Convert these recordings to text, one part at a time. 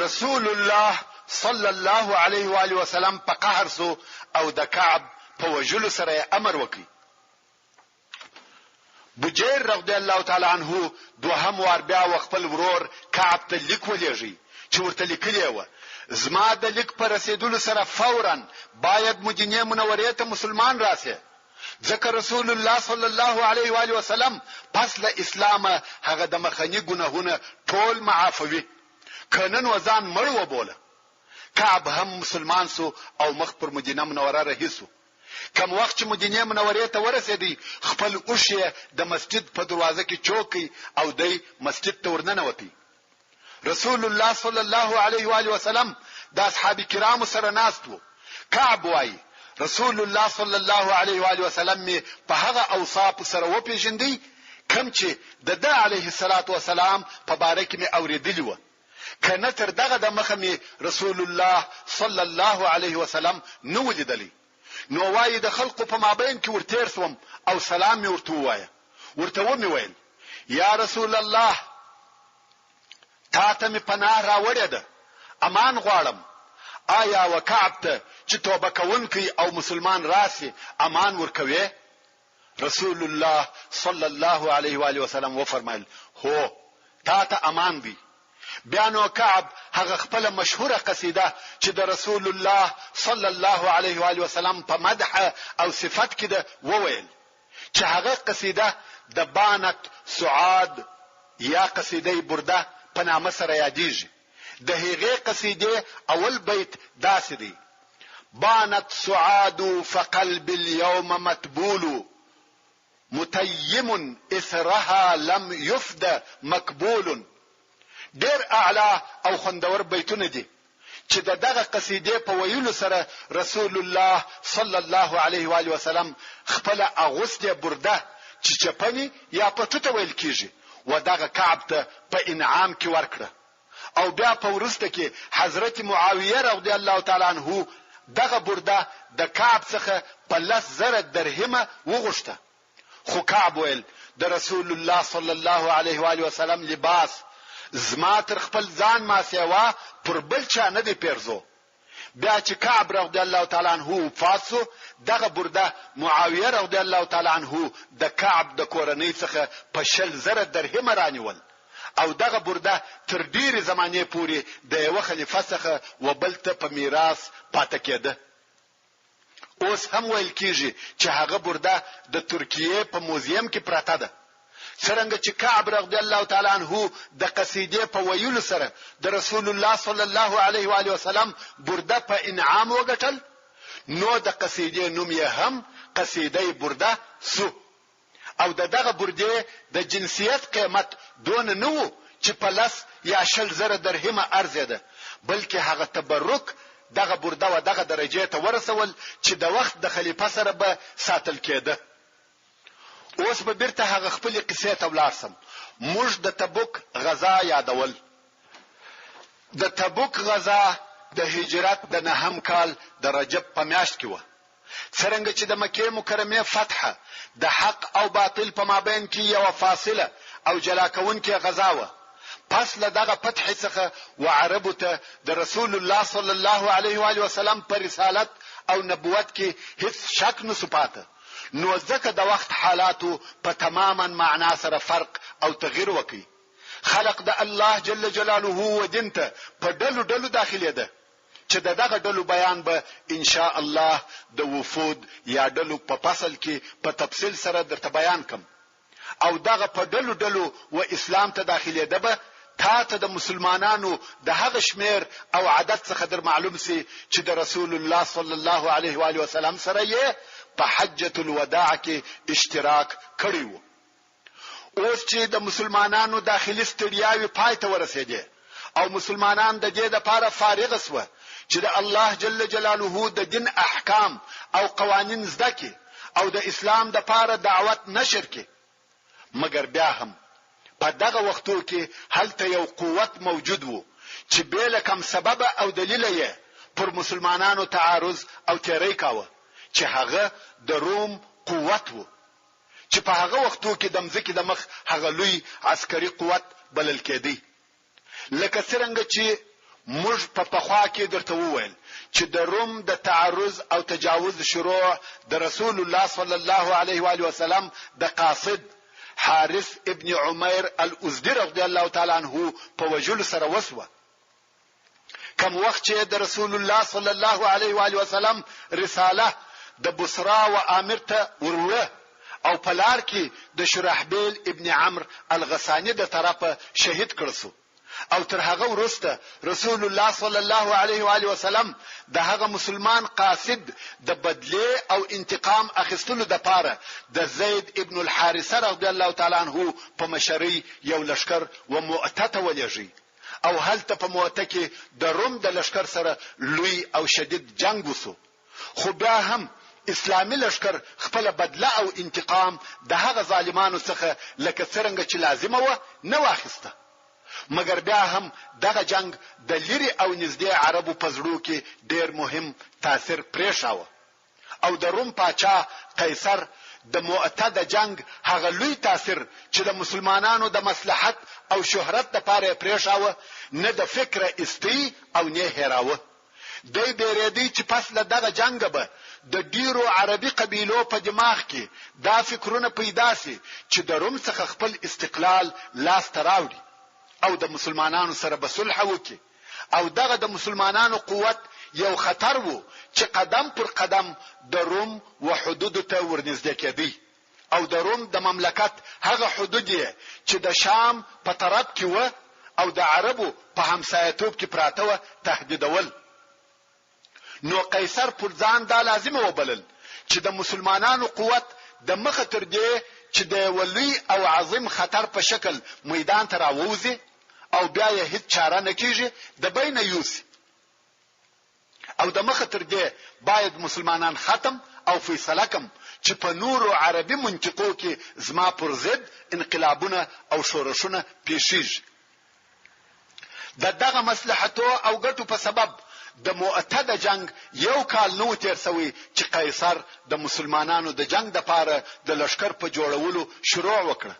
رسول الله صلی الله علیه و آله وسلم په قهر سو او د کعب په وجلو سره امر وکړي. بجیر رضی الله تعالی عنه دوهم وار بیا خپل ورور کعب ته لیک ولېږي چې ورته لیکلی و زما د لیک پر رسیدلو سره فورا باید مدینه منورې ته مسلمان راسي، ځکه رسول الله صلی الله علیه و آله وسلم پس له اسلام هغه د مخنی ګناهونه ټول معافوي، کنن وزن مړ وبوله. کعب هم مسلمان سو او مخ پر مدینه منوره رهیسو. کوم وخت چې مدینه منورې ته ورسېدی خپل اوشه د مسجد په دروازه کې چوکي او د مسجد ته ورننوتی. رسول الله صلی الله علیه و آله وسلم د اصحاب کرام سره ناست وو. کعب وای رسول الله صلی الله علیه و آله وسلم می په هغه اوصاف سره و پیژندی کوم چې د علیه الصلاۃ والسلام په باره کې می اوریدلی و. کنه تر دغه د مخه می رسول الله صلی الله علیه وسلم نو لیدلی. نو وای د خلقو په مابین کې ورتیر سوم او سلام می ورته وای. ورته و می ویل یا رسول الله تا ته می پناه راوړې ده، امان غواړم. آیا وکعب ته چې توبه کوونکی او مسلمان راسي امان ورکوي؟ رسول الله صلی الله علیه و آله وسلم و فرمایل هو تا ته امان دی. بیا نو کعب هغه خپل مشهوره قصیده چې د رسول الله صلی الله علیه و آله وسلم په مدح او صفت کې ده وویل چې هغه قصیده د بانت سعاد یا قصیده برده په نامه سره یادېږي. د هغې قصیده اول بیت داسې دی: بانت سعاد فقلب اليوم متبول متیم اثرها لم يفد مقبول. ډېر اعلی او خوندور بیتونه دي چې دغه قصیده په ویلو سره رسول الله صلی الله علیه و آله وسلم خپل اغوسته برده چې چپنی یا پټه ویل کیږي و دغه کعب ته په انعام کې ورکړه. او بیا په ورسته کې حضرت معاویه رضی الله تعالی عنہ دغه برده د کعب څخه په 10,000 درهمه وغوښته. خو کعب ویل د رسول الله صلی الله علیه و آله وسلم لباس زما تر خپل ځان ما سیوا پر بل چا نه دی پیرزو. بیا چې کعب رضی الله تعالی عنہ وفات شو دغه برده معاویه رضی الله تعالی عنہ د کعب د کورنۍ څخه په 10,000 درهمه رانیول او دغه برده تر ډیره زمانه پورې د یو خلیفہ څخه وبل ته په میراث پاتې کېده. اوس هم ویل کیږي چې هغه برده د ترکیه په موزیم کې پراته ده. څنګه چې کعب رضی الله تعالی عنہ د قصیده په ویلو سره د رسول الله صلی الله علیه و آله وسلم برده په انعام وګټل، نو د قصیده نوم یې هم قصیده برده سو. او دغه برده د جنسیت قیمت دون نو چې په 10 یا 10,000 درهمه ارزه ده، بلکې هغه تبرک دغه برده و دغه درجه ته ورسول چې د وخت د خلیفہ سره به ساتل کېده. اوس به بیرته هغه خپل قصې ته ولاړسم. موږ د تبوک غزا یادول. د تبوک غزا د هجرت د 9 کال د رجب په میاشت کې و. څنګه چې د مکه مکرمه فتح د حق او باطل په مابین کې یو فاصله او جلا کونکې غزا و. پس له دغه فتح څخه وعربو ته د رسول الله صلی الله علیه و آله وسلم پر رسالت او نبوت کې هیڅ شک نه سپاته. نو ځکه د وخت حالاتو په تماما معنا سره فرق او تغییر وکړي. خلق د الله جل جلاله و دین ته په ډلو ډلو داخلي ده چې دغه ډلو بیان به ان شاء الله د وفود یا ډلو په فصل کې په تفصیل سره درته بیان کوم. او دغه په ډلو ډلو و اسلام ته داخلي ده به تا ته د مسلمانانو د هغه شمیر او عدد څخه در معلوم سي چې د رسول الله صلی الله علیه و آله وسلم سره یې په حجۃ الوداع کې اشتراک کړی وو. اوس چې د مسلمانانو داخلي ستړیاوي پای ته ورسېده او مسلمانان د دې لپاره فارغ شوه چې د الله جل جلاله د دین احکام او قوانین زده کړي او د اسلام د لپاره دعوت نشر کړي، مګر بیا هم په دغه وختو کې هلته یو قوت موجود وو چې بل کم سبب او دلیل یې پر مسلمانانو تعارض او تیری کاوه، چې هغه د روم قوت وو چې په هغه وختو کې د مځکې د مخ هغه لوی عسکري قوت بلل کېدی. لکه څنګه چې موږ په پخوا کې درته وویل چې د روم د تعرض او تجاوز شروع د رسول الله صلی الله علیه و آله وسلم د قاصد حارث ابن عمیر الازدی رضی الله تعالی عنه په وجل سره وسوه. کوم وخت چې د رسول الله صلی الله علیه و آله وسلم رساله د بصرا و امیر ته ورله او په لار کې د شرحبیل ابن عمرو الغسانی د طرفه شهید کړسو او تر هغه وروسته رسول الله صلی الله علیه و آله وسلم د هغه مسلمان قاصد د بدله او انتقام اخیستلو د پاره د زید ابن الحارثه رضی الله تعالی عنه په مشرۍ یو لشکر و مؤته ته ولېږي او هلته په مؤته کې د روم د لشکر سره لوی او شدید جنگ وسو. خو بیا هم اسلامي لشکر خپل بدله او انتقام د هغه ظالمانو څخه لکه څنګه چې لازمه و نه واخیسته، مګر بیا هم دغه جنگ د لری او نږدې عربو په زړه کې ډیر مهم تاثیر پرېښاوه او د روم پاچا قیصر د مؤته د جنگ هغه لوی تاثیر چې د مسلمانانو د مصلحت او شهرت لپاره پرېښاوه نه د فکر استی او نه هراوه. د بیرېدی چې پس له دغه جنگ به د ډیرو عربي قبیلو په دماغ کې دا فکرونه پیدا سي چې د روم څخه خپل استقلال لاس ته راوړي او د مسلمانانو سره به صلح وکړي او دغه د مسلمانانو قوت یو خطر وو چې قدم پر قدم د روم و حدود ته ورنږدې کېدی او د روم د مملکت هغه حدود چې د شام په طرف کې و او د عربو په همسایتوب کې پراته و تهدیدول. نو قیصر پر ځان دا لازمه وبلل چې د مسلمانانو قوت د مخه تر دې چې د ولی او عظیم خطر په شکل میدان ته راووزي او بیا یې هیڅ چاره نه کیږي د بین یوسي او د مخه تر دې باید مسلمانان ختم او فیصله کم چې په نورو عربي منطقو کې زما پر ضد انقلابونه او شورشونه پیښیږي. دغه مصلحتو او ګټو په سبب د مؤته د جنگ یو کال نو تیر سوی چې قیصر د مسلمانانو د جنگ د پاره د لشکر په جوړولو شروع وکړه.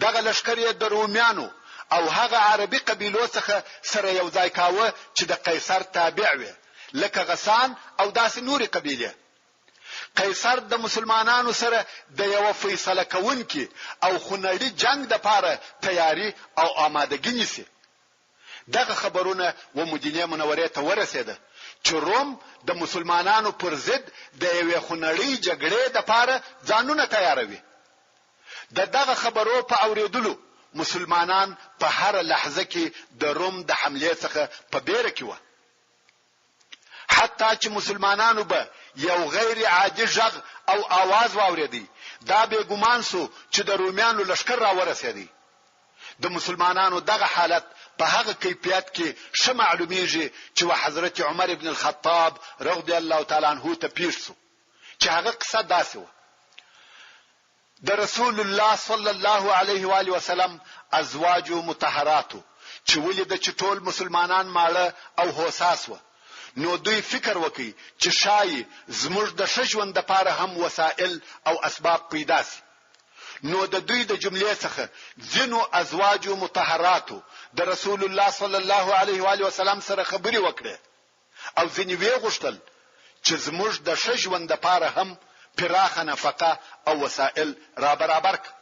دغه لشکر یې د رومیانو او هغه عربي قبیلو څخه سره یو ځای کاوه چې د قیصر تابع وي لکه غسان او داسې نورې قبیله. قیصر د مسلمانانو سره د یو فیصله کوونکی او خونړي جنگ د پاره تیاری او آمادګي نیسي. دغه خبرونه و مدینه منوره ته ورسېده چې روم د مسلمانانو پر ضد د یوې خونړۍ جګړې د پاره ځانونه تیاروي. دغه خبرو په اوریدلو مسلمانان په هر لحظه کې د روم د حمله څخه په بیره کې و. حتی چې مسلمانانو به یو غیر عادي ژغ او आवाज واوریدي دا به ګمان سو چې د رومیانو لشکر را ورسېدي. د مسلمانانو دغه حالت په هغه کیفیت کې ش معلومیږي چې حضرت عمر ابن الخطاب رضی الله تعالی عنہ ته پیښ شو چې هغه قصه داسې و. د رسول الله صلی الله علیه و آله وسلم ازواج مطهرات چې ولید چې ټول مسلمانان ماړه او هوساس و، نو دوی فکر وکړي چې شای زموږ د ژوند لپاره هم وسایل او اسباب پیدا سي. نو د دوی د جملې څخه ځینو ازواج مطهرات د رسول الله صلی الله علیه و آله وسلم سره خبري وکړه او ځینې وی غوښتل چې زموږ د ژوند لپاره هم پراخه نفقه او وسایل را برابر کړي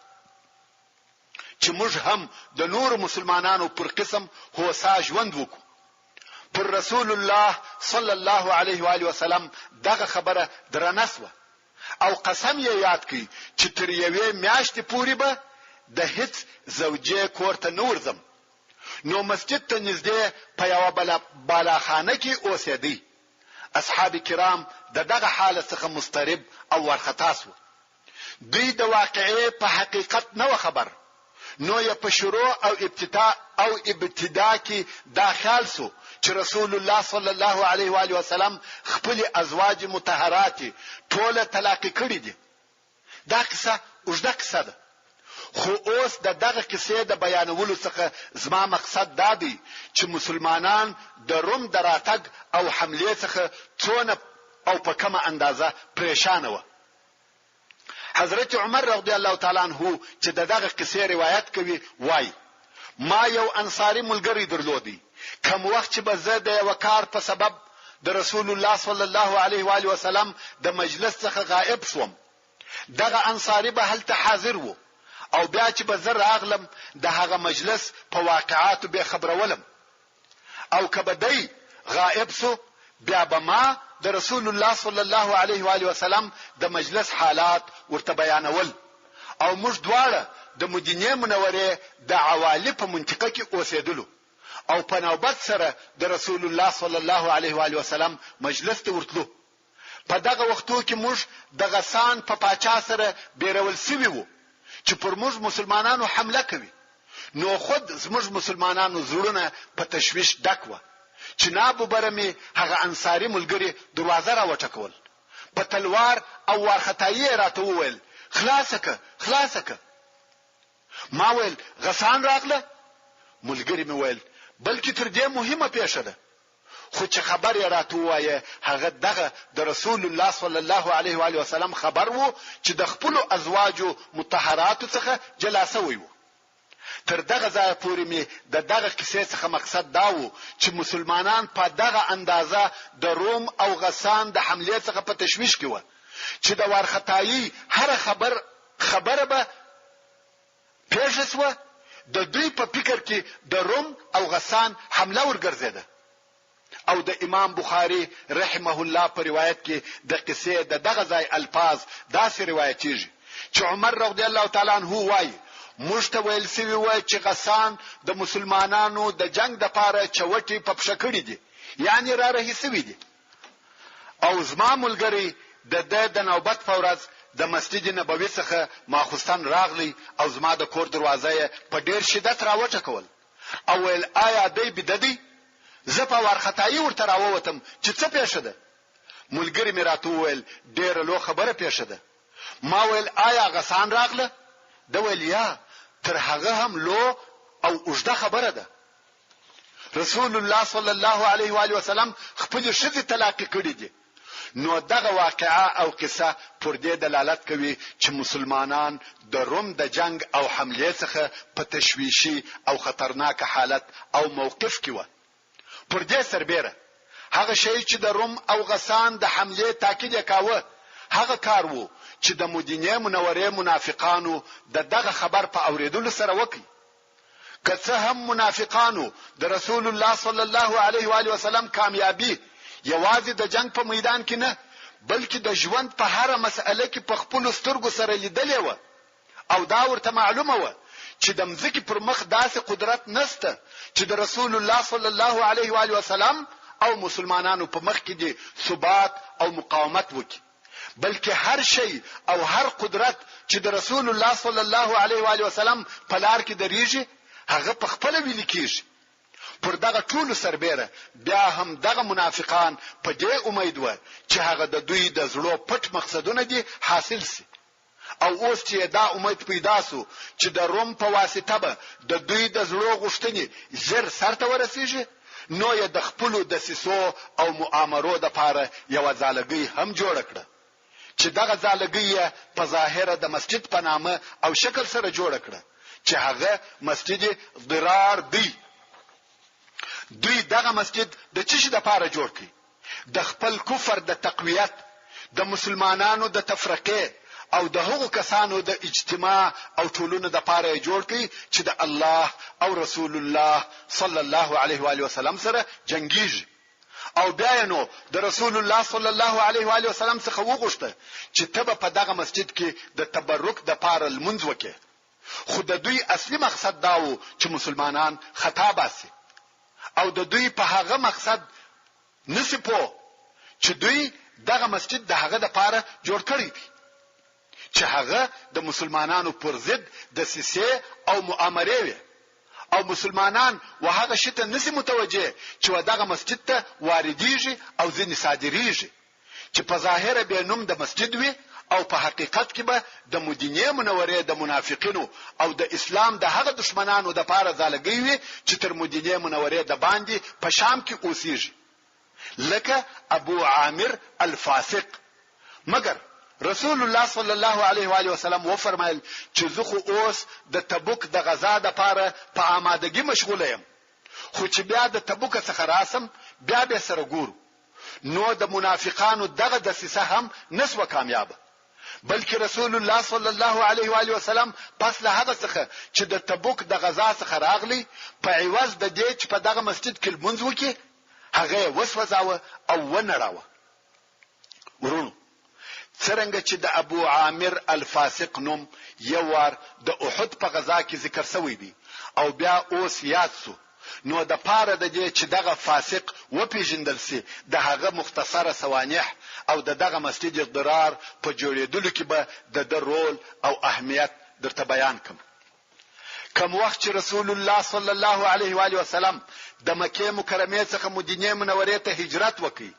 چې موږ هم د نور مسلمانانو پر قسم هوسا ژوند وکړو. پر رسول الله صلی الله علیه و آله وسلم دغه خبره درنسوه او قسم یې یاد کړي چې تر یوې میاشتې پورې به د هیڅ زوجې کور ته نه ورځم. نو مسجد ته نږدې په یو بالاخانه کې اوسېدی. اصحاب کرام دغه حالت څخه مسترب او ورخطا سو. دوی د واقعې په حقیقت نه خبر، نو یې په شروع او ابتدا کې داخل سو چې رسول الله صلی الله علیه و آله وسلم خپل ازواج مطهرات ټول طلاق کړي دي. دا قصه اوږده قصه ده، خو اوس دغه قصې د بیانولو څخه زما مقصد دا دی چې مسلمانان د روم د راتګ او حمله څخه څونه او په کومه اندازه پریشان و. حضرت عمر رضی الله تعالی عنہ چې دغه قصې روایت کوي وای ما یو انصاری ملګری درلودي کوم وخت چې به زه د یو کار په سبب د رسول الله صلی الله علیه و آله وسلم د مجلس څخه غائب شوم، دغه انصاری به هلته حاضر وو او بیا چې به زه راغلم د هغه مجلس په واقعاتو به خبرولم، او کبه دی غائب سو بیا به ما د رسول الله صلی الله علیه و آله وسلم د مجلس حالات ورته بیانول، او موږ دواړه د مدینه منوره د عوالی په منطقه کې اوسېدلو او په نوبت سره د رسول الله صلی الله علیه و آله وسلم مجلس ته ورتلو. په دغه وختو کې موږ د غسان په پاچا سره بیرول سوي وو چې پر موږ مسلمانانو حمله کوي، نو خود زموږ مسلمانانو زړونه په تشویش ډک و چې نابو برمي هغه انصاری ملګری دروازه را وټکول، په تلوار او وارخطایي راته وویل خلاصکه. ما ویل غسان راغله؟ ملګری مې ویل بلکې تر دې مهمه پیښه ده، خو چې خبر یې راته وایه هغه دغه د رسول الله صلی الله علیه و آله وسلم خبر وو چې د خپل ازواجو مطهرات څخه جلا شوی وو. تر دغه ځای پورې می د دغه کیسې څخه مقصد دا وو چې مسلمانان په دغه اندازه د روم او غسان د حمله څخه په تشویش کې و چې د وارخطایي هر خبره به پیښه شوه، د دوی په فکر کې د روم او غسان حمله ورګرځیده. او د امام بخاری رحمه الله په روایت کې د قصې دغه ځای الفاظ داسې روایتېږي چې عمر رضی الله تعالی عنہ وایي موږ ته ویل سوي و چې غسان د مسلمانانو د جنگ د پاره چوټي په پښه کړی دي، یعنی را رهي سوي دي. او زما ملګری د نوبت فورز د مسجد نبوي څخه ماخستان راغلی او زما د کور دروازه په ډیر شدت راوټکول او ویل آیا دی بددي؟ زه په وارخطایي ورته راووتم چې څه پیښه ده؟ ملګری مې راته وویل ډیره لو خبره پیښه ده. ما ویل آیا غسان راغله؟ دا ویل یا تر هغه هم لو او اوږده خبره ده. رسول الله صلی الله علیه و آله وسلم خپل شذ طلاق کړی دي. نو دغه واقعه او قصه پر دې دلالت کوي چې مسلمانان د روم د جنگ او حمله څخه په تشویشي او خطرناک حالت او موقف کې و. پر دې سربېره هغه شی چې د روم او غسان د حمله تاکید کاوه هغه کار وو چې د مدینه منوره منافقانو دغه خبر په اوریدلو سره وکړي. که څه هم منافقانو د رسول الله صلی الله علیه و آله وسلم کامیابی یوازې د جنگ په میدان کې نه بلکې د ژوند په هر مسئله کې په خپل سترګو سره لیدلې و او دا ورته معلومه و چې د مځکې پر مخ داسې قدرت نشته چې د رسول الله صلی الله علیه و آله وسلم او مسلمانانو په مخ کې دي ثبات او مقاومت وکړي، بلکې هر شی او هر قدرت چې د رسول الله صلی الله علیه و آله وسلم په لار کې دریږي هغه په خپل ویل کېږي. پر دغه ټول سربېره بیا هم دغه منافقان په دې امید و چې هغه د دوی د زړه پټ مقصدونه دي حاصل شي، او اوس چې دا امید پیدا سو چې د روم په واسطه به د دوی د زړه غوښتنې زر سرته ورسیږي، نو یې د خپل د سیسو او مؤامرو د پاره یو ځالګي هم جوړ کړ چې دغه ځالګي په ظاهر د مسجد په نامه او شکل سره جوړ کړ چې هغه مسجد ضرار دی. دوی دغه مسجد د چشي د پاره جوړ کړي؟ د خپل کفر د تقویت، د مسلمانانو د تفرقه او د هغو کسانو د اجتماع او ټولونو د پاره جوړ کړي چې د الله او رسول الله صلی الله علیه و آله وسلم سره جنگیږي. او بیا نو د رسول الله صلی الله علیه و آله وسلم څخه وغوښته چې تبه په دغه مسجد کې د تبرک د پاره المنځ وکړي، خو د دوی اصلي مقصد دا و چې مسلمانان خطا باسي او د دوی په هغه مقصد نسی پو چې دوی دغه مسجد د هغه د پاره جوړ کړی دی چې هغه د مسلمانانو پر ضد د سیسه او مؤامره وي، او مسلمانان وهغه شته نسی متوجه چې دغه مسجد ته واردېږي او ځنې صادریږي چې په ظاهر به نوم د مسجد وي او په حقیقت کې به د مدینه منوره د منافقینو او د اسلام د هغه دشمنانو د پاره ځالګي وي چې تر مدینه منوره د باندې په شام کې اوسېږي، لکه ابو عامر الفاسق. مگر رسول الله صلی الله علیه و آله وسلم و فرمایل چې زه خو اوس د تبوک د غزا د پاره په آمادګي مشغوله یم، خو چې بیا د تبوک څخه راسم بیا به سره ګورو. نو د منافقانو دغه دسیسه هم نسوه کامیابه، بلکې رسول الله صلی الله علیه و آله وسلم پس له هغه څخه چې د تبوک د غزا څخه راغلی په عوض د دې چې په دغه مسجد کې لمونځ وکړي هغه وسوځاوه او ونړاوه. ورونو، څرنګه چې د ابو عامر الفاسق نوم یو وار د احد په غزا کې ذکر شوی دی او بیا اوس یاد سو، نو د پاره د دې چې دغه فاسق وپیژندل سي د هغه مختصره سوانح او دغه مسجد ضرار په جوړېدلو کې به د رول او اهمیت درته بیان کوم وخت چې رسول الله صلی الله علیه و آله وسلم د مکه مکرمه څخه مدینه منوره ته هجرت وکړي،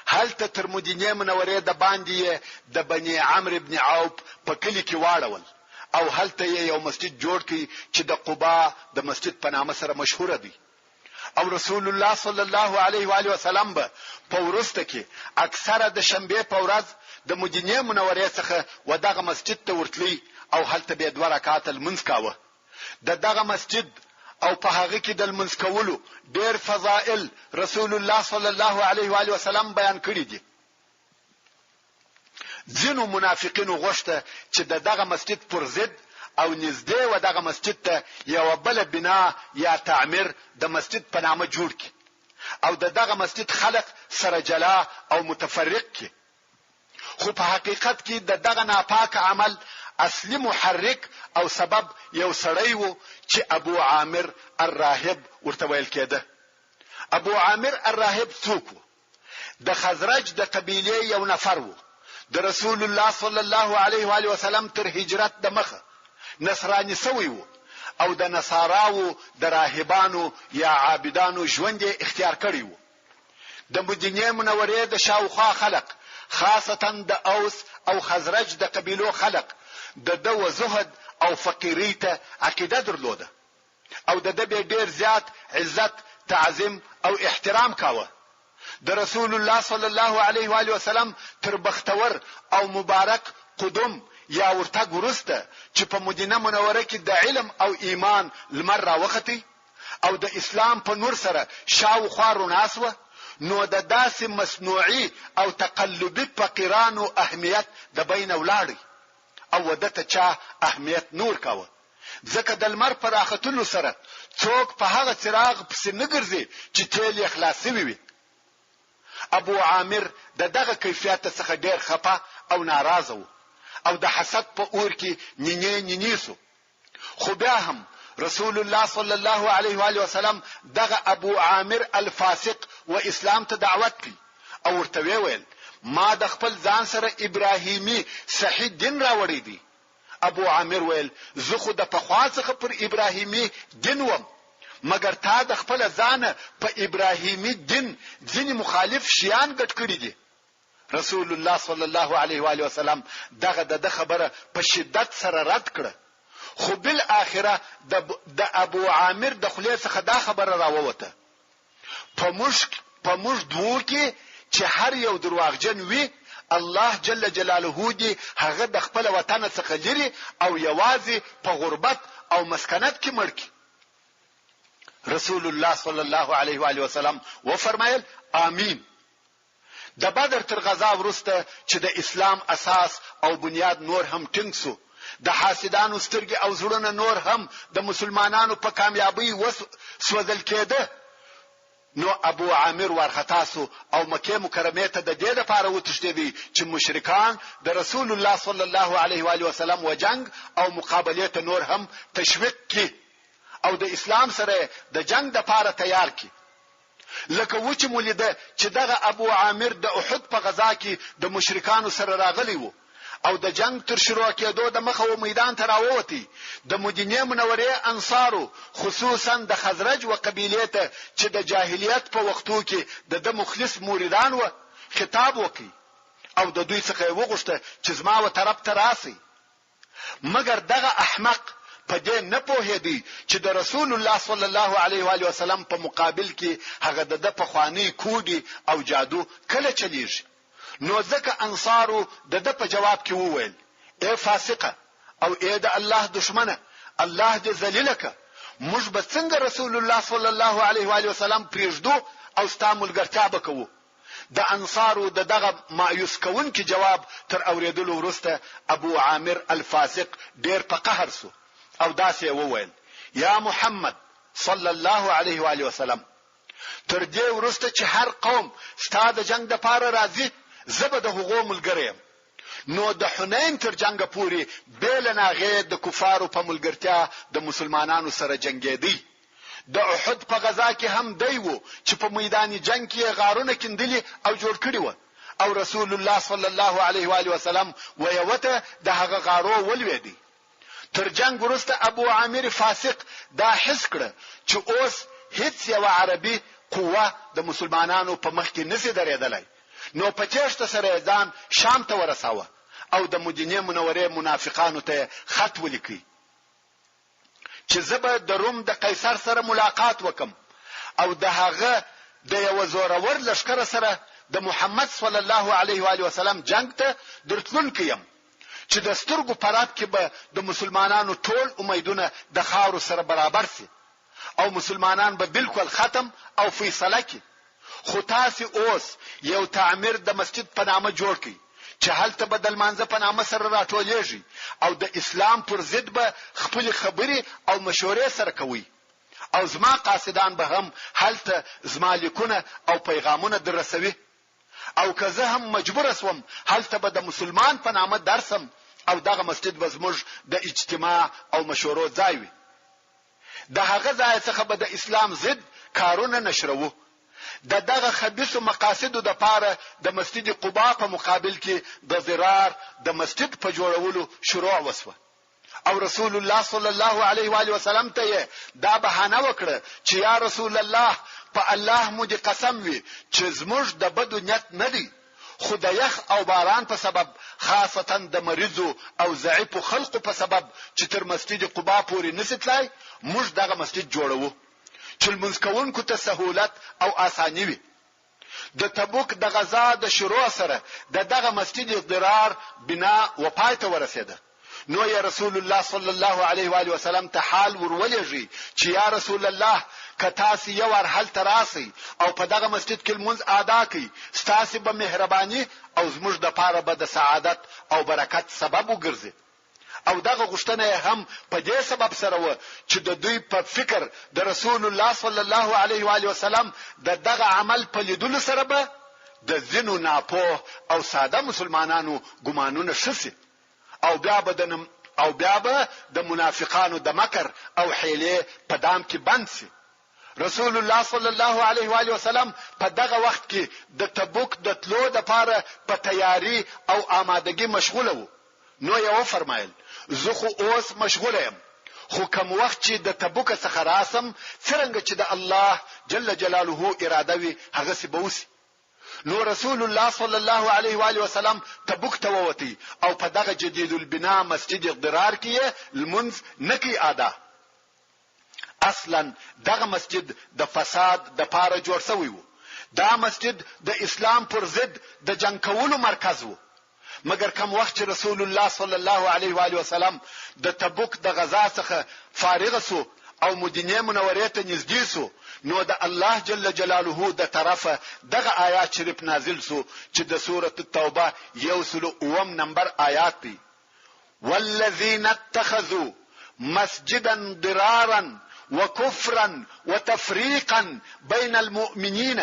هلته تر مدینه منوره د باندې د بنی عمرو ابن عوف په کلی کې واړول او هلته یو مسجد جوړ کړي چې د قباء د مسجد په نامه سره مشهور دی. او رسول الله صلی الله علیه و آله وسلم به په ورسته کې اکثره د شنبه په ورځ د مدینه منوره څخه ودغه مسجد ته ورتلی او هلته به 2 رکعات لمونځ کاوه. دغه مسجد او په هغه کې د لمونځ کولو ډېر فضائل رسول الله صلی الله علیه و آله وسلم بیان کړی دي. ځینو منافقینو غوښته چې دغه مسجد پر ضد او نږدې و دغه مسجد ته یو بل بنا یا تعمیر د مسجد په نامه جوړ کړي او دغه مسجد خلق سره جلا او متفرق کړي. خو په حقیقت کې دغه ناپاک عمل اصلي محرک او سبب یو سړی وو چې ابو عامر الراهب ورته ویل کېده. ابو عامر الراهب څوک وو؟ د خزرج د قبیله یو نفر وو. د رسول الله صلی الله علیه و آله وسلم تر هجرت د مخه نصرانی سوی وو او د نصاراو د راهبانو یا عابدانو ژوند اختیار کړی وو. د مدینه منوره د شاوخوا خلق خاصتا د اوس او خزرج د قبیلو خلق د زهد او فقیری ته عقیده درلوده او د به ډیر زیات عزت تعظیم او احترام کاوه. د رسول الله صلی الله علیه و آله وسلم تر بختور او مبارک قدوم یا ورتګ ورسته چې په مدینه منوره کې د علم او ایمان لمر راوختی او د اسلام په نور سره شاوخوا روناسوه، نو د داسې مصنوعي او تقلبي فقیرانو اهمیت د بین ولاړی او ودته چا اهمیت نور کاوه. ځکه د لمر پر راختلو سره څوک په هغه څراغ پسې نه ګرځي چې تیل اخلاصي وي. ابو عامر دغه کیفیت څخه ډیر خپه او ناراضه وو او د حسد په اور کې نینیسو. خو بیا هم رسول الله صلی الله علیه و آله وسلم دغه ابو عامر الفاسق و اسلام ته دعوت کړ او ورته ویل ما د خپل ځان سره ابراهیمی صحیح دین راوړی دی. ابو عامر ویل زه خو د پخوا څخه پر ابراهیمی دین وم، مګر تا د خپل ځان په ابراهیمی دین ځینې مخالف شیان ګډ کړی دي. رسول الله صلی الله علیه و آله وسلم دغه د خبره په شدت سره رد کړه. خو بل اخره د ابو عامر د خلی څخه دا خبره راووته په موږ دوه کې چې هر یو درواغجن وي الله جل جلاله دی هغه د خپل وطن څخه لري او یوازې په غربت او مسکنت کې مړ کی. رسول الله صلی الله علیه و آله وسلم و فرمایل آمین. د بدر تر غزا وروسته چې د اسلام اساس او بنیاد نور هم ټینګ سو، د حاسدانو سترګې او زړونه نور هم د مسلمانانو په کامیابی وسوځل کېده، نو ابو عامر ورختاسو او مکه مکرمه ته د دې لپاره وتښتېدی چې مشرکان د رسول الله صلی الله علیه و آله وسلم و جنگ او مقابله ته نور هم تشویق کړي او د اسلام سره د جنگ لپاره تیار کړي. لکه و چې مولیده چې دغه ابو عامر د احد په غزا کې د مشرکانو سره راغلی وو او د جنگ تر شروع کېدو د مخه و میدان ته راووتی. د مدینه منوره انصارو خصوصا د خزرج و قبیله ته چې د جاهلیت په وختو کې د مخلص موریدان و خطاب وکي او د دوی څخه وغوښته چې زما و طرف ته راسي. مګر دغه احمق په دې نه پوهېدی چې د رسول الله صلی الله علیه و آله وسلم په مقابل کې هغه د پخوانی کوډي او جادو کله چلیږي. نو ځکه انصارو د په جواب کې وویل اے فاسقه او اے د الله دشمنه، الله دې ذلیلک، موږ به څنګه رسول الله صلی الله علیه و علیه وسلم پریږدو او ستا ملګرتیا به کوو. د انصارو د دغه مایوس کوونکي جواب تر اوریدلو وروسته ابو عامر الفاسق ډیر په قهر سو او داسې وویل: یا محمد صلی الله علیه و علیه وسلم، تر دې وروسته چې هر قوم ستا د جنگ د پاره راځي، زه به د هغو ملګری یم. نو د حنین تر جنگ پورې بیل ناغې د کفارو په ملګرتیا د مسلمانانو سره جنگېدی. د احد په غزا کې هم دی وو چې په میدان جنگ کې غارونه کیندلي او جوړ کړي وو، او رسول الله صلی الله علیه و آله وسلم ویوته د هغه غارو ولوېدی. تر جنگ وروسته ابو عامر فاسق دا حس کړ چې اوس هیڅ یو عربي قوه د مسلمانانو په مخ کې نشي درېدلای. نو په چېشته سره ځان شام ته ورساوه او د مدینه منورې منافقانو ته خط ولیکي چې زبر د روم د قیصر سره ملاقات وکم او د هغه د یو زورور لشکره سره د محمد صلی الله علیه و آله وسلم جنگ ته درتلون کیم چې د سترګو پرات کې به د مسلمانانو ټول امیدونه د خاورو سره برابر سي او مسلمانان به بالکل ختم او فیصله کی. خو تاسو اوس یو تعمیر د مسجد په نامه جوړ کړئ چې هلته به د لمانځه په نامه سره راټولېږي او د اسلام پر ضد به خپل خبرې او مشورې سره کوي، او زما قاصدان به هم هلته زما لیکونه او پیغامونه درسوي، او که زه هم مجبور اسوم هلته به د مسلمان په نامه درسم او دغه مسجد به زموږ د اجتماع او مشورو ځای وي. د هغه ځای څخه به د اسلام ضد کارونه نشرو. د دغه خبيثو مقاصدو د پاره د مسجد قباء په مقابل کې د ضرار د مسجد په جوړولو شروع وسوه، او رسول الله صلی الله علیه و آله وسلم ته دا بهانه وکړه چې یا رسول الله، په الله مو دې قسم وي چې زموږ د بدو نیت نه دی، خو د یخ او باران په سبب، خاصتا د مریضو او ضعیفو خلقو په سبب چې تر مسجد قباء پورې نسیتلای، موږ دغه مسجد جوړو چې لمونځ کوونکو ته سهولت او اساني وي. د تبوک د غزا د شروع سره دغه مسجد ضرار بنا و پای ته ورسېده. نو یا رسول الله صلی الله علیه و آله وسلم ته حال ورولېږي چې یا رسول الله، کتاسی یو ورحل تراسی او په دغه مسجد کې لمونځ ادا کړي، ستاسو به مهرباني او زموږ د پاره به د سعادت او برکت سبب وګرځي. او دغه غوښتنه هم په دې سبب سره و چې د دوی په فکر د رسول الله صلی الله علیه و آله وسلم دغه عمل په لیدلو سره به د ځینو ناپوه او ساده مسلمانانو ګمانونه شسي، او بیا به د منافقانو د مکر او حیلې په دام کې بند سي. رسول الله صلی الله علیه و آله وسلم په دغه وخت کې د تبوک د تلو د پاره په تیاری او آمادګي مشغوله و. نو یې فرمایل: زه خو اوس مشغوله یم، خو کوم وخت چې د تبوک څخه راسم، څنګه چې د الله جل جلاله اراده وي هغه سی بوسي. نو رسول الله صلی الله علیه و آله وسلم تبوک ته ووتی او په دغه جدید البناء مسجد ضرار کې لمنځ نکی ادا. اصلا دغه مسجد د فساد د پاره جوړ شوی وو. دا مسجد د اسلام پر ضد د جنگ کولو مرکز وو. مگر کوم وخت چې رسول الله صلی الله علیه و آله وسلم د تبوک د غزا څخه فارغ سو او مدینه منورې ته نږدې سو، نو د الله جل جلاله د طرفه دغه آیات شریف نازل سو چې د سوره التوبه 1 نمبر آیات دی: والذین اتخذوا مسجدا ضرارا وكفرا وتفريقا بين المؤمنين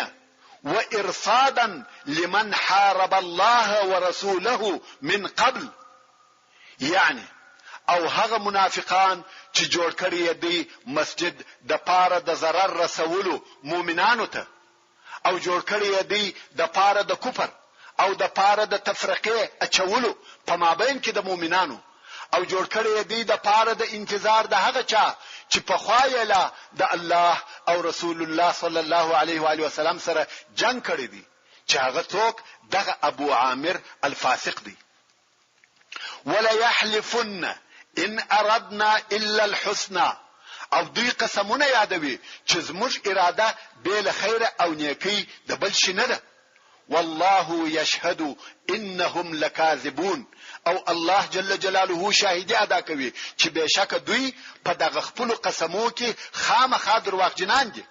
وارصادا لمن حارب الله ورسوله من قبل. یعنی او هغه منافقان چې جوړ کړی دی مسجد د پاره د ضرر رسولو مؤمنانو ته، او جوړ کړی دی د پاره د کفر او د پاره د تفرقه اچولو په مابین کې د مؤمنانو، او جوړ کړی دی د پاره د انتظار د هغه چا چې په خوایله د الله او رسول الله صلی الله علیه و آله وسلم سره جنگ کړی دی، چې هغه څوک دغه ابو عامر الفاسق دی. ولا يحلفن ان اردنا الا الحسنى، او دوی قسمونه یادوي چې زموږ اراده به له خیر او نیکی د بل شي نه ده. والله يشهد انهم لكاذبون، او الله جل جلاله شاهدی ادا کوي چې بهشکه دوی په دغه خپل قسمو کې خامخا درواغجنان دي.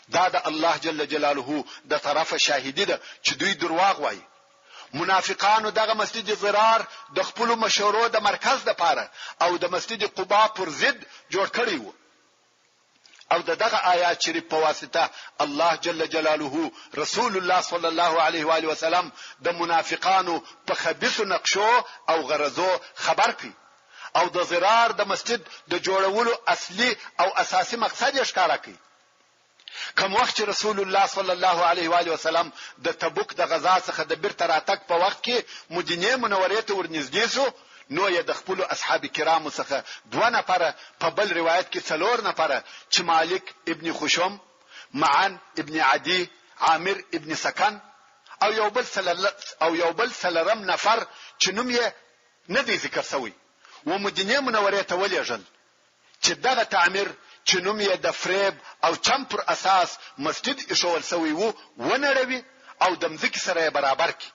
دا د الله جل جلاله د طرفه شاهدی ده چې دوی درواغ وایي. منافقانو دغه مسجد ضرار د خپل مشورو د مرکز لپاره او د مسجد قباء پر ضد جوړ کړی وو، او دغه آیات شریف په واسطه الله جل جلاله رسول الله صلی الله علیه و آله وسلم د منافقانو په خبيث نقشو او غرضو خبر کړي، او د ضرار د مسجد د جوړولو اصلي او اساسي مقصد یې ښکارا کړي. کوم وخت رسول الله صلی الله علیه و آله وسلم د تبوک د غزا څخه د بیرته راتګ په وخت کې مدینه منورې ته ورنږدې شو، نو یې د خپل اصحاب کرامو څخه 2 نفره، په بل روایت کې 4 نفره چې مالک ابن خشم، معن ابن عدی، عامر ابن سکن او یو بل سلرم نفر چې نوم یې نه دی ذکر شوی، و مدینه منورې ته ولېږل چې دغه تعمیر چې نوم یې د فریب او چم پر اساس مسجد ایښول شوی وو ونړوي او د مځکې سره برابر کړي.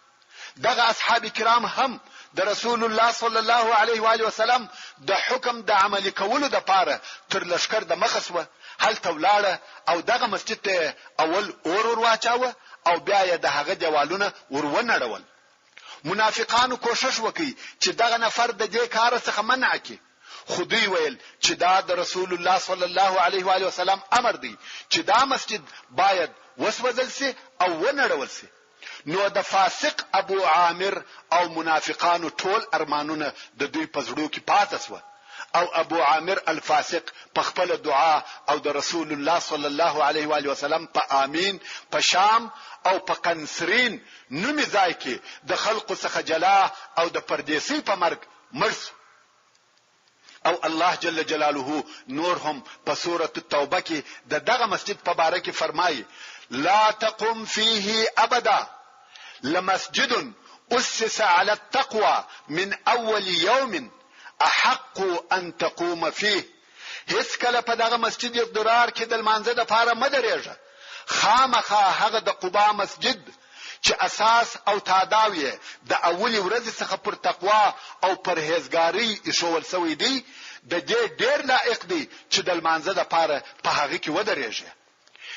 دغه اصحاب کرام هم د رسول الله صلی الله علیه و آله وسلم د حکم د عملی کولو د پاره تر لشکر د مخسوه هلته ولاړه او دغه مسجد ته اول اور واچاوه او بیا یې د هغه دیوالونه ورونړول. منافقانو کوشش وکړي چې دغه نفر د دې کار څخه منع کړي، خو دوی ویل چې دا د رسول الله صلی الله علیه و آله وسلم امر دی چې دا مسجد باید وسوځل شي او ونړول شي. نو د فاسق ابو عامر او منافقانو ټول ارمانونه د دوی په زړه کې پاتې شو، او ابو عامر الفاسق په خپل دعا او د رسول الله صلی الله علیه و آله وسلم په امین په شام او په قنسرین نومي ځای کې د خلقو څخه جلا او د پردیسي په مرګ مرس. او الله جل جلاله نور هم په سوره التوبه کې دغه مسجد په باره کې فرمایي: لا تقم فيه ابدا لمسجد اسس على التقوى من اول يوم احق ان تقوم فيه. هیڅ کله په دغه مسجد ضرار کې د لمانځه د پاره مدرېږه، خامخا هغه د قباء مسجد چې اساس او تاداوی د اولی ورځ څخه پر تقوا او پرهیزګاری ایښول شوی دی، د دې ډېر لایق دی چې د لمانځه د پاره په هغه کې ودرېږي.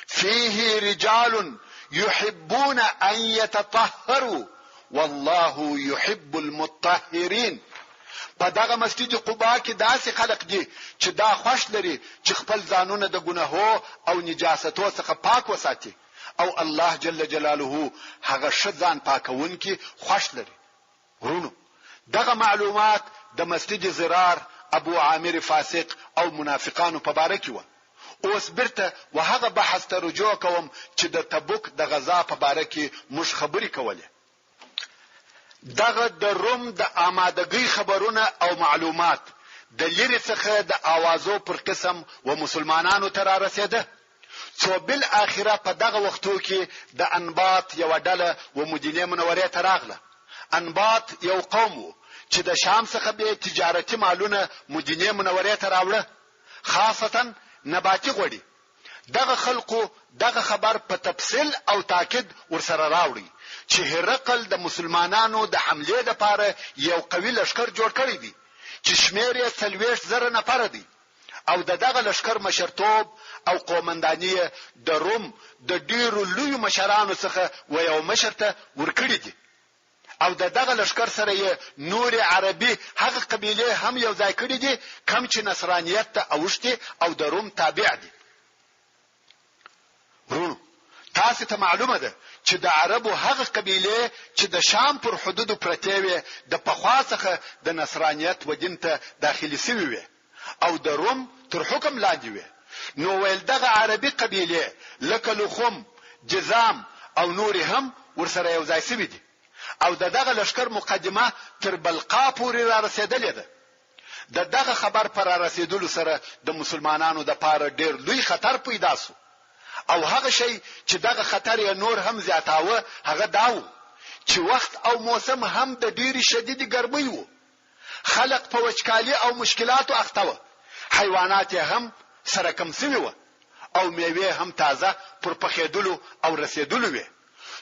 فيه رجال يحبون ان يتطهروا والله يحب المطهرين. په دغه مسجد قباء کې داسې خلق دي چې دا خوښ لري چې خپل ځانونه د ګناهو او نجاستو څخه پاک وساتي، او الله جل جلاله هغه شذان پاکون کې خوښ لري. ورونو دغه معلومات د مسجد ضرار، ابو عامر فاسق او منافقانو په باره کې و. اوس برته وهغه بحث ته رجوع کوم چې د تبوک د غزا په باره کې مش خبري کوله. دغه د روم د آمادګۍ خبرونه او معلومات د لری څخه د اوازو پر قسم و مسلمانانو ته را رسیده، څو بل اخره په دغه وختو کې د انباط یو ډله و مدینه منورې ته راغله. انباط یو قوم و چې د شام څخه به تجارتي مالونه مدینه منورې ته راوړه، خاصتا نباتي غوړي. دغه خلقو دغه خبر په تفصیل او تاکید ورسره راوړي چې هرقل د مسلمانانو د حمله لپاره یو قوي لشکر جوړ کړی دی چې شمیر یې 40,000 نفر دی، او دغه لشکر مشرتوب او قومنداني د روم د ډیرو لوی مشرانو څخه و یو مشرته ورکړی دی، او دغه لشکر سره یې نور عربي هغه قبيله هم یو ځای کړی دي کم چې نصرانیت ته اوښتي او د روم تابع دي. ورونو تاسو ته معلومه ده چې د عربو هغه قبيله چې د شام پر حدودو پرته وي د پخوا څخه د نصرانیت و دین ته داخلي شوی وي او د روم تر حکم لاندې وي. نو ول دغه عربي قبيله لکه لخم، جزام او نور هم ورسره یو ځای شوی دي، او دغه لشکر مقدمه تر بلقا پورې را رسیدلې ده. دغه خبر پر رسیدلو سره د مسلمانانو د پاره ډیر لوی خطر پیدا شو، او هغه شی چې دغه خطر یې نور هم زیاتاوه هغه داو چې وخت او موسم هم د ډیری شدید ګرمۍ وو، خلق په وچکالي او مشکلاتو اخته و، حیوانات هم سره کم سوي و، او میوه هم تازه پر پخېدلو او رسیدلو وي.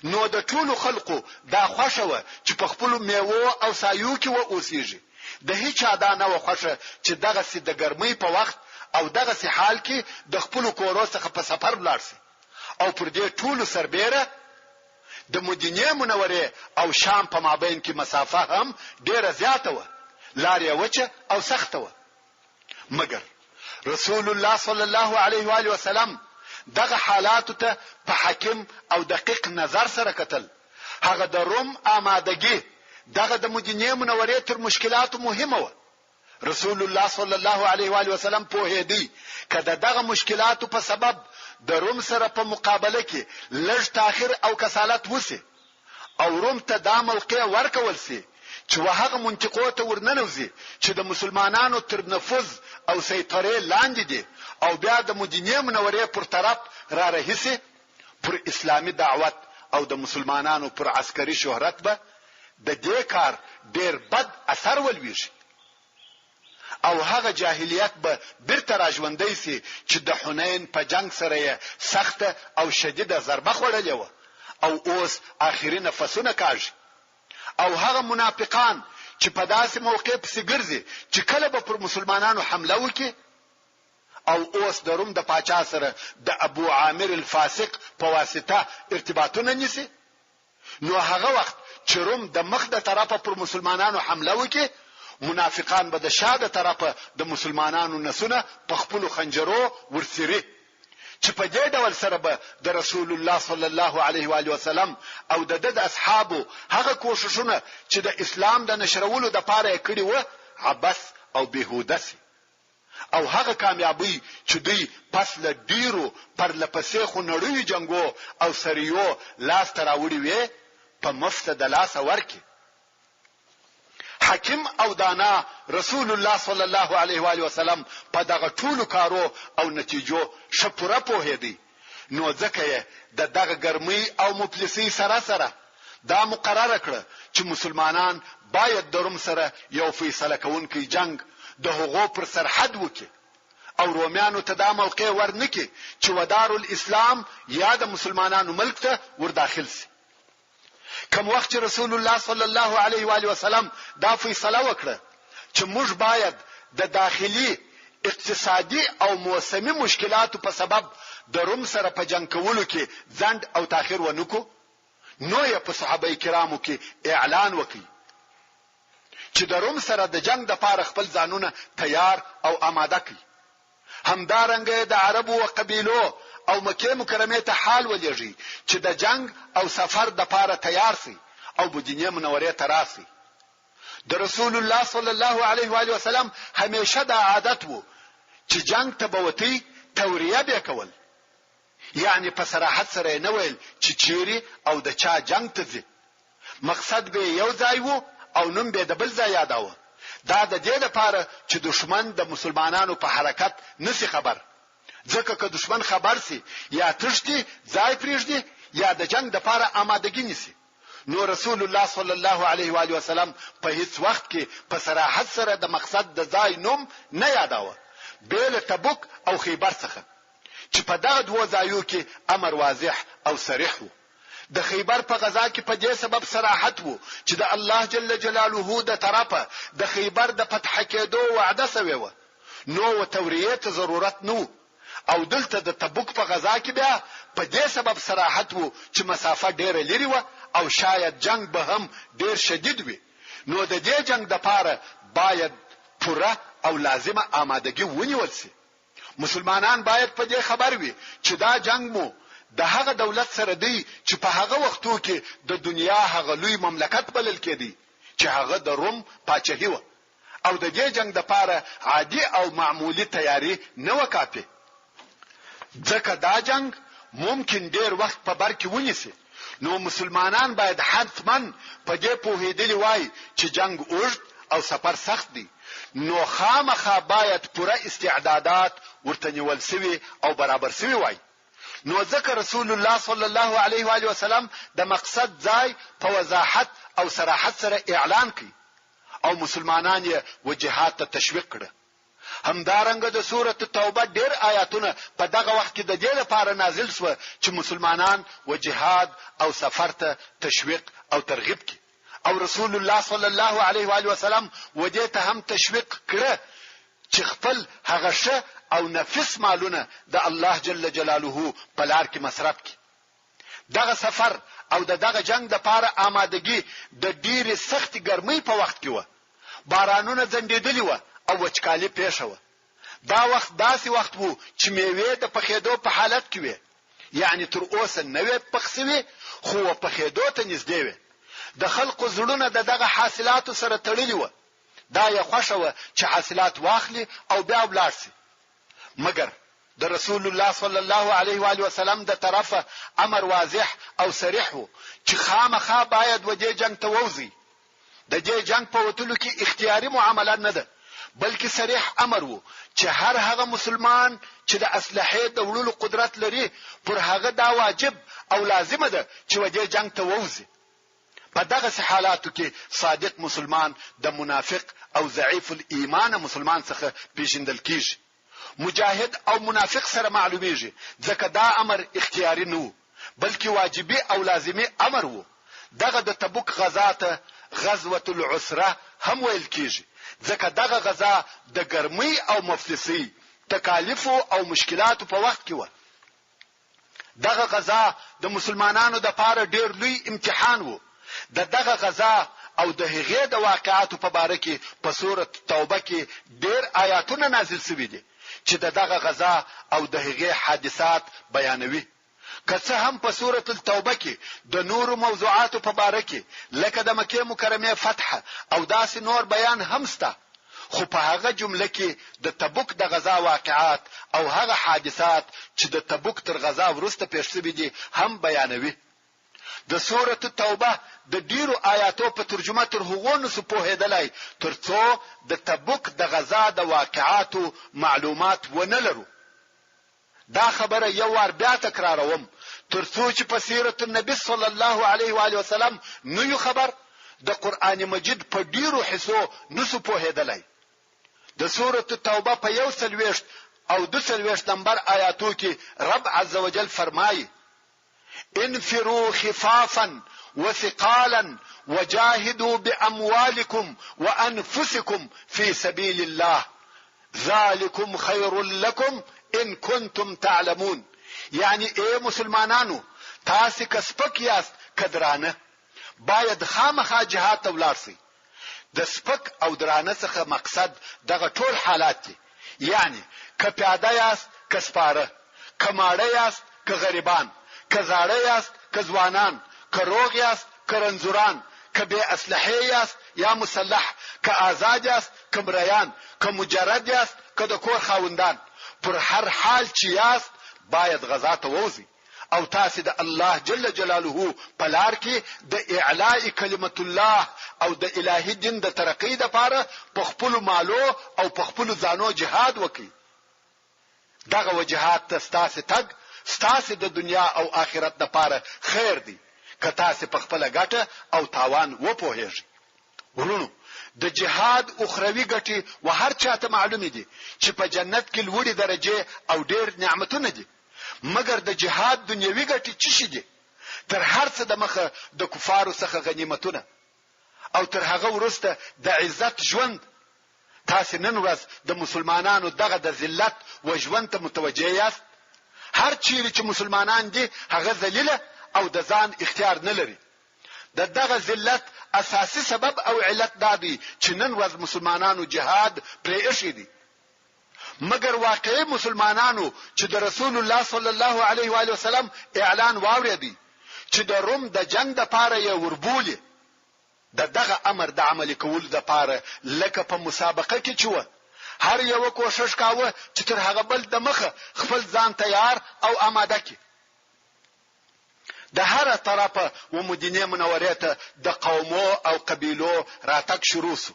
نو د ټولو خلقو دا خوښه وه چې په خپلو میوو او سایو کې واوسیږي. د هیچا دا نه وه خوښه چې دغسې د ګرمۍ په وخت او دغسې حال کې د خپلو کورو څخه په سفر ولاړ شي. او پر دې ټولو سربیره د مدینې منورې او شام په مابین کې مسافه هم ډیره زیاته وه، لار یې وچه او سخته وه. مګر رسول الله صلی الله علیه و آله وسلم دغه حالاتو ته په حکیم او دقیق نظر سره کتل. هغه د روم آمادګي دغه د مدینې منورې تر مشکلاتو مهمه وه. رسول الله صلی الله علیه و آله وسلم پوهېدی که دغه مشکلاتو په سبب د روم سره په مقابله کې لږ تاخير او کسالت وسی او روم ته دا موقع ورکول سي چې هغه منطقو ته ورننوزي چې د مسلمانانو تر نفوذ او سیطرې لاندې دي او بیا د مدینې منورې پر طرف را رهسي، پر اسلامي دعوت او د مسلمانانو پر عسکري شهرت به د دې کار ډیر بد اثر ولويږي او هغه جاهلیت به بیرته راژوندی سي چې د حنین په جنگ سره سخته او شدیده ضربه خوړلې و او اوس اخري نفسونه کاږي. او هغه منافقان چې په داسې موقع پسې ګرځي چې کله به پر مسلمانانو حمله وکړي او اوس د روم د پاچا سره د ابو عامر الفاسق په واسطه ارتباطونه نیسي، نو هغه وخت چې روم د مخ د طرفه پر مسلمانانو حمله وکړي، منافقان به د شاده طرفه د مسلمانانو نسونه په خپل خنجرو ورسري چې په دې ډول سره به د رسول الله صلی الله علیه و آله وسلم او د اصحابو هغه کوششونه چې د اسلام د نشرولو د پاره کړی و عبث او بهوده سي او هغه کامیابی چې دوی پس له ډیرو پر لپسې خو نړیوي جنگو او سریو لاس تراوړي وي په مفسد لاس ورکی. حکیم او دانا رسول الله صلی الله علیه و آله وسلم په دغه ټولو کارو او نتیجو شپوره پوهېدی. نو ځکه د دغه ګرمۍ او مفلسۍ سره سره دا مقرره کړه چې مسلمانان باید د روم سره یو فیصله کوونکی جنگ د هغو پر سرحد وکړي او رومیانو ته دا موقع ورنکړي چې ودار الاسلام یا د مسلمانانو ملک ته ورداخل سي. کوم وخت چې رسول الله صلی الله علیه و آله وسلم دا فیصله وکړه چې موږ باید د داخلي اقتصادي او موسمي مشکلاتو په سبب د روم سره په جنگ کولو کې ځند او تاخير ونکو، نو یې په صحابه کرامو کې اعلان وکړي چې د روم سره د جنگ د پاره خپل ځانونه تیار او آماده کړي. همدارنګه د عربو او قبیلو او مکه مکرمه ته حال ولېږي چې د جنگ او سفر د پاره تیار سي او مدینه منورې ته راسي. د رسول الله صلی الله علیه و آله وسلم همیشه د عادت وو چې جنگ ته بوتي توریه به کول، یعنی په صراحت سره نه ویل چې چیرې او د چا جنگ ته ځي، مقصد به یو ځای وو او نوم به د بل ځای یاداوه. دا د دې لپاره چې دشمن د مسلمانانو په حرکت نسی خبر، ځکه که دشمن خبر سي یا تشتي ځای پریږدي یا د جنگ د لپاره آمادګي نیسي. نو رسول الله صلی الله علیه و آله وسلم په هیڅ وخت کې په صراحت سره د مقصد د ځای نوم نه یاداوه بیل تبوک او خیبر څخه، چې په دغه دوه ځایو کې امر واضح او صریح وو. د خیبر په غزا کې په دې سبب صراحت وو چې د الله جل جلاله د طرفه د خیبر د فتح کېدو وعده سوی و، نو توریه ته ضرورت نو. او دلته د تبوک په غزا کې بیا په دې سبب صراحت وو چې مسافه ډیره لري و او شاید جنگ به هم ډیر شدید وي. نو د دې جنگ د پاره باید پوره او لازمه آمادګي ونیول شي. مسلمانان باید په دې خبر وي چې دا جنگ مو د هغه دولت سره دی چې په هغه وختو کې د دنیا هغه لوی مملکت بلل کېدی چې هغه د روم پاچاهي و او د دې جنگ د پاره عادي او معمولی تیاری نه وکافي، ځکه دا جنگ ممکن ډیر وخت په بر کې ونیسي. نو مسلمانان باید حتماً په دې پوهېدلی وای چې جنگ اوږد او سفر سخت دی، نو خامخا باید پوره استعدادات ورته نیول سوي او برابر سوي وای. نو ځکه رسول الله صلی الله علیه و آله وسلم د مقصد ځای په وضاحت او صراحت سره اعلان کړي او مسلمانان یې وجهات ته تشویق کړه. همدارنګه د سورة توبه ډېر آیاتونه په دغه وخت کې د دې لپاره نازل شو چې مسلمانان و جهاد او سفر ته تشویق او ترغیب کړي، او رسول الله صلی الله علیه و آله وسلم و دې ته هم تشویق کړه چې خپل هغه شه او نفس مالونه د الله جل جلاله په لار کې مصرف کړي. دغه سفر او دغه جنگ د لپاره آمادګي د ډېرې سخت ګرمۍ په وخت کې و، بارانونه زندېدلی و او وچکالي پیښه و. دا وخت داسې وخت وو چې میوې د پخېدو په حالت کې وي، یعنی تر اوسه نوې پخسوي خو پخېدو ته نږدې وي. د خلکو زړونه دغه حاصلاتو سره تړلي و، دا یې خوښه و چې حاصلات واخلي او بیا ولاړ شي. مګر د رسول الله صلی الله علیه و آله وسلم د طرفه امر واضح او صریح و چې خامخا باید و دې جنگ ته ووځي. د دې جنگ په وتلو کې اختیاري معامله نه ده، بلکې صریح امر وو چې هر هغه مسلمان چې د اسلحې د وړلو قدرت لري پر هغه دا واجب او لازمه ده چې و دې جنگ ته ووځي. په دغه حالاتو کې صادق مسلمان د منافق او ضعیف الایمان مسلمان څخه پیژندل کیږي. مجاهد او منافق سره معلومیږي، ځکه دا امر اختیاري نه وو بلکې واجبي او لازمي امر وو. دغه د تبوک غزا ته غزوه العسره هم ویل کیږي، ځکه دغه غزا د ګرمۍ او مفلسۍ تکالیف او مشکلات په وخت کې و. دغه غزا د مسلمانانو د لپاره ډېر لوی امتحان وو. دغه غزا او د هغې د واقعاتو په باره کې په سورة توبه کې ډېر آیاتونه نازل شوي دي چې دغه غزا او د هغې حادثات بیانوي. که څه هم په سورة التوبه کې د نورو موضوعاتو په باره کې لکه د مکې مکرمې فتح او داسې نور بیان هم شته، خو په هغه جمله کې د تبوک د غزا واقعات او هغه حادثات چې د تبوک تر غزا وروسته پیښ شوي دي هم بیانوي. د سورة التوبه د ډیرو آیاتو په ترجمه تر هغو نسو پوهېدلی ترڅو د تبوک د غزا د واقعاتو معلومات ونه لرو. دا خبره یو وار بیا تکراروم ترڅو چې په سیرت النبی صلی الله علیه و آله وسلم نو یو خبر د قران مجید په ډیرو حصو نسو پوهېدلی. د سورة التوبه په 1 او 2 نمبر آیاتو کې رب عزوجل فرمایي: انفروا خفافا وثقالا وجاهدوا بأموالكم وأنفسكم في سبيل الله ذلكم خير لكم إن كنتم تعلمون. یعنی اے مسلمانانو، تاسو کسپک یاست کدرانه باید خامخا جهاد ته ولاړ شئ. د سپک او درانه څخه مقصد دغه ټول حالات دي، یعنی که پیاده یاست که سپاره، که ماړه یاست که غریبان، که زاړه یاست که ځوانان، که روغ یاست که رنځوران، که بې اسلحې یاست یا مسلح، که آزاد یاست که مریان، که مجرد یاست که د کور خاوندان. پر هر حال چې یاست باید غزا ته ووځئ او تاسو د الله جل جلاله په لار کې د اعلاء کلمت الله او د الهي دین د ترقۍ لپاره په خپل مالو او په خپل ځانو جهاد وکړئ. دغه وجهات ته ستاسو تګ ستاسو د دنیا او آخرت لپاره خیر دی که تاسو په خپل ګټه او تاوان وپوهیږئ. ورونو، د جهاد اخروی ګټي و هر چاته معلوم دي چې په جنت کې لوړې درجه او ډېر نعمتونه دي، مګر د جهاد دنیوي ګټي څه شي دي؟ تر هر څه د مخه د کفارو څخه غنیمتونه او تر هغه وروسته د عزت ژوند. تاسو نن ورځ د مسلمانانو دغه د ذلت و ژوند ته متوجه یاست. هر چیرې چې مسلمانان دي هغه ذلیله او د ځان اختیار نه لري. دغه ذلت اساسي سبب او علت دا دی چې نن ورځ مسلمانانو جهاد پرې ایښی دي. مګر واقعي مسلمانانو چې د رسول الله صلی الله علیه و آله وسلم اعلان واورېدی چې د روم د جنگ د پاره یې وربولي، دغه امر د عملي کولو د پاره لکه په مسابقه کې چې هر یو کوشش کاوه چې تر هغه بل د مخه خپل ځان تیار او آماده کړي. د هر طرفه و مدینه منوره ته د قومو او قبیلو راتګ شروع شو.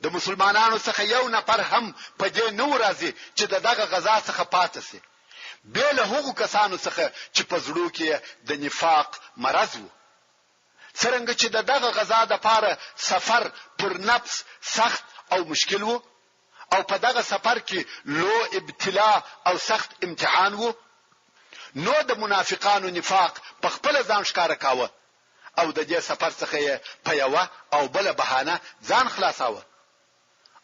د مسلمانانو څخه یو نفر هم په دې نو راځي چې دغه غزا څخه پاتې شي، به له هغو کسانو څخه چې په زړه کې د نفاق مرض وو. څنګه چې دغه غزا د پاره سفر پر نفس سخت او مشکل وو، او په دغه سفر کې لو ابتلا او سخت امتحان وو، نو د منافقانو نفاق په خپل ځان ښکارا کاوه او د دې سفر څخه په یوه او بل بهانه ځان خلاصاوه.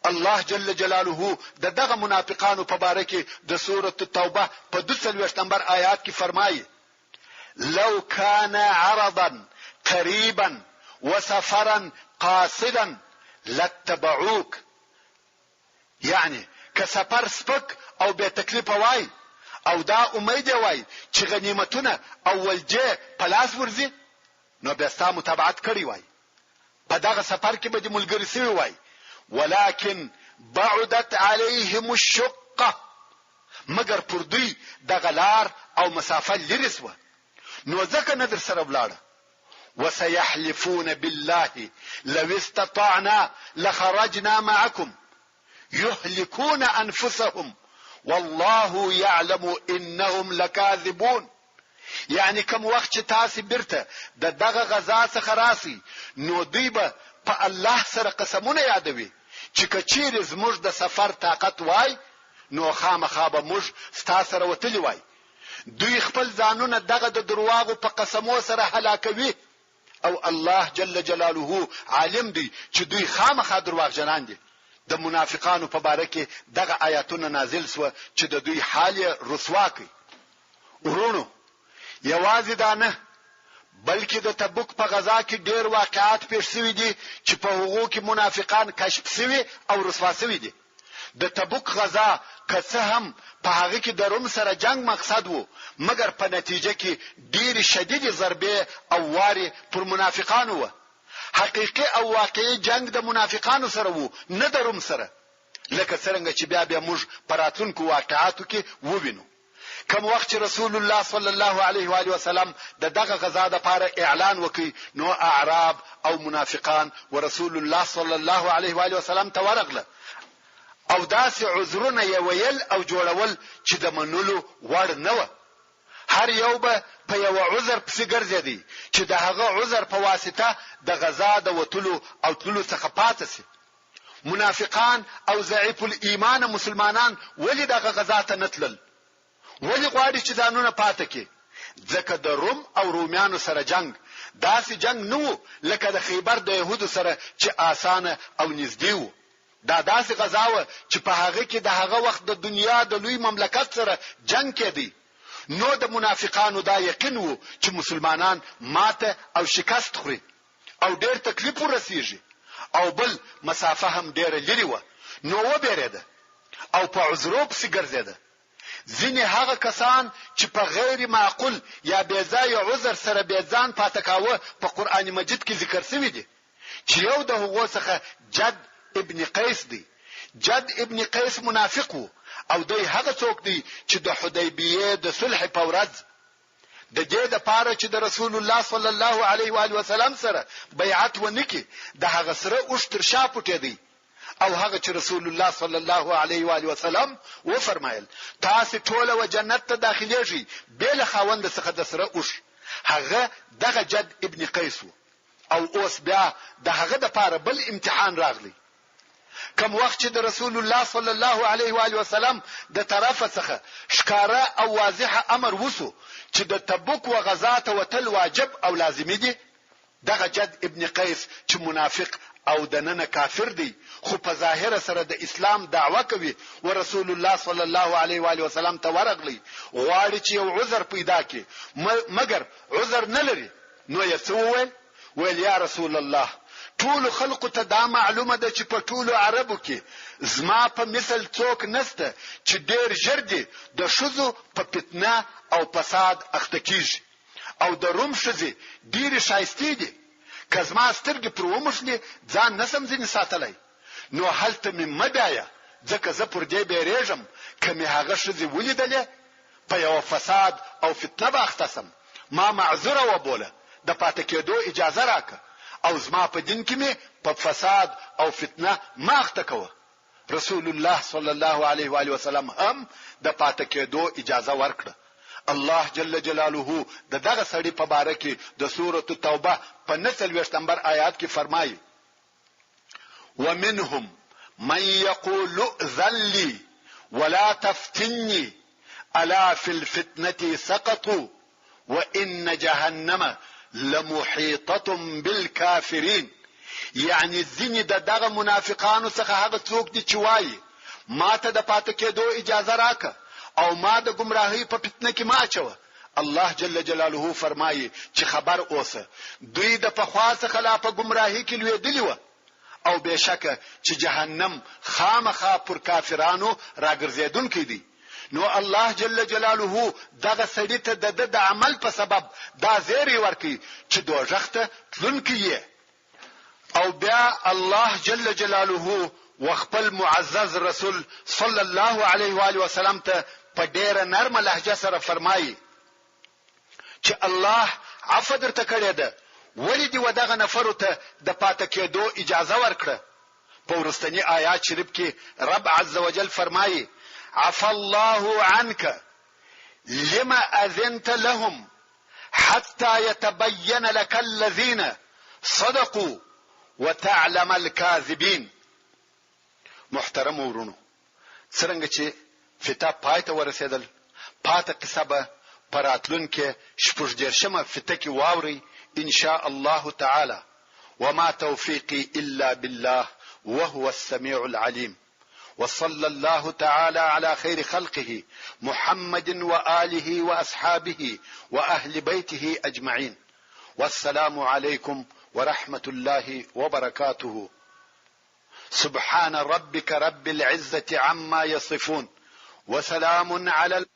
الله جل جلاله دغه منافقانو په باره کې د سورۃ التوبه په 42 نمبر آیات کې فرمایي: لو كان عرضا قريبا وسفرا قاصدا لاتبعوك. یعنی که سفر سپک او به تکلیف وای او دا امید وای چې غنیمتونه او ولجه په لاس ورځي، نو به ستا متابعت کړی وای، په دغه سفر کې به د ملګری سوی وای. ولكن بعدت عليهم الشقه، مگر پر دوی د غلار او مسافه لري سو، نو ځکه نظر سره ولاړه. وسيحلفون بالله لو استطعنا لخرجنا معكم يهلكون انفسهم والله يعلم انهم لكاذبون. یعنی کوم وخت چې تاسو برته د دغه غزا څخه راسي، نو دوی به په الله سره قسمونه یادوي چې کچیر زموږ د سفر طاقت وای، نو خامخا به موږ ستاسو سره وتلی وای. دوی خپل ځانونه دغه د درواغو په قسمو سره هلاکوي، او الله جل جلاله عالم دی چې دوی خامخا درواغ جنان دي. د منافقانو په باره کې دغه آیاتونه نازل سو چې د دوی حال رسوا کوي. ورونو، یوازې دا نه بلکې د تبوک په غزا کې ډېر واقعات پیښ شوي دي چې په هغو کې منافقان کشف شوي او رسوا شوي دي. د تبوک غزا که څه هم په هغه کې د روم سره جنگ مقصد وو، مګر په نتیجه کې ډېر شدید ضربې او وارې پر منافقانو وو. حقیقي او واقعي جنگ د منافقانو سره وو، نه د روم سره، لکه څنګه چې بیا موږ په راتلونکو واقعاتو کې ووینو. کوم وخت چې رسول الله صلی الله علیه و آله وسلم دغه غزا د لپاره اعلان وکړي، نو اعراب او منافقان ورسول الله صلی الله علیه و آله وسلم ته ورغله او داسې عذرونه یې ویل او جوړول چې د منلو وړ نه و. هر یو به په یو عذر پسې ګرځېدی چې د هغه عذر په واسطه د غزا د وتلو او تللو څخه پاتې شي. منافقان او ضعیف الایمان مسلمانان ولې دغه غزا ته نتلل؟ ولې غواړي چې ځانونه پاتې کړي؟ ځکه د روم او رومیانو سره جنگ داسې جنگ نه و لکه د خیبر د يهودو سره چې آسانه او نږدې و. دا داسې غزا و چې په هغه کې د هغه وخت د دنیا د لوی مملکت سره جنگ کېدی. نو د منافقانو دا یقین وو چې مسلمانان ماته او شکست خوري او ډېر تکلیف ورسیږي، او بل مسافه هم ډېره لري و، نو وبېرېده او په عذرو پسې ګرځېده. ځینې هغه کسان چې په غیر معقول یا بې ځایه عذر سره بې ځان پاتې کاوه په قرآن مجید کې ذکر شوی دی، چې یو د هغو څخه جد ابن قیس دی. جد ابن قیس منافق وو او دوی هغه څوک دی چې د حدیبیه د صلح په ورځ د دې د پاره چې د رسول الله صلی الله علیه و آله وسلم سره بیعت ونکي، د هغه سره اوش تر شا پټې دی، او هغه چې رسول الله صلی الله علیه و آله وسلم و فرمایل تاسو ټول و جنت ته داخليږئ بل خاوند څخه د سره اوش. هغه دغه جد ابن قیس او اوس بیا د هغه د پاره بل امتحان راغلی. کوم وخت چې د رسول الله صلی الله علیه و آله وسلم د طرفه څخه ښکارا او واضح امر وسو چې د تبوک و غزا ته وتل واجب او لازمی دي، دغه جد ابن قیس چې منافق او دننه کافر دی خو په ظاهر سره د اسلام دعوه کوي او رسول الله صلی الله علیه و آله وسلم ته ورغلی غواړي چې یو عذر پیدا کړي، مګر عذر نه لري. نو یې څه ویل یا رسول الله، ټول خلق ته دا معلومه ده چې په ټول عربو کې زما په مثل څوک نسته چې ډېر ژر دي د شذو په فتنه او فساد اخته کیږي، او د روم شذي ډېر شایسته دي. کزما سترګې پر ومشلې ځان نسم ځینې ساتلای، نو هلته مې مبایا ځکه زه پر دې بیریږم کمه هغه شذي ولیدلې په یو فساد او فتنه باختسم، ما معذوره وبوله د پاتې کېدو اجازه راکړه، او زما په دین کې مې په فساد او فتنه ما اخته کوه. رسول الله صلی الله علیه و آله وسلم هم د پاتې کېدو اجازه ورکړه. الله جل جلاله دغه سړي په باره کې د سورۃ التوبه په 49 نمبر آیات کې فرمایي: ومنهم من يقول ائذن لي ولا تفتني الا في الفتنه سقطوا وان جهنم لمحيطه بالكافرين. یعنی ځینې دغه منافقانو څخه هغه څوک دي چې وایي ما ته د پاتې کېدو اجازه راکه او ما د گمراهۍ په فتنه کې ما اچوه. الله جل جلاله فرمایي چې خبر اوسه دوی د پخوا څخه لا په گمراهۍ کې لویدلي وو او بشکه چې جهنم خامخا پر کافرانو راګرځیدونکی دی. نو الله جل جلاله دغه سړي ته د عمل په سبب دا زیری ورکي چې دوزخ ته تلونکی او بیا الله جل جلاله وخپل معزز رسول صلی الله علیه و آله وسلم ته په ډیره نرمه لهجه سره فرمایي چې الله عفو درته کړی ده ولې دی ودغه نفر ته د پاتې کېدو اجازه ورکړه. په ورستنی آیات شریف کې رب عز وجل فرمایي عفى الله عنك لما اذنت لهم حتى يتبين لك الذين صدقوا وتعلم الكاذبين. محترم ورونو څنګه چې فتا پایته ورسېدل پاته قصه به پراتلون کې شپږ فته کې واوري ان شاء الله تعالى. وما توفيقي الا بالله وهو السميع العليم. وصلى الله تعالى على خير خلقه محمد وآله وأصحابه وأهل بيته أجمعين. والسلام عليكم ورحمة الله وبركاته. سبحان ربك رب العزة عما يصفون وسلام على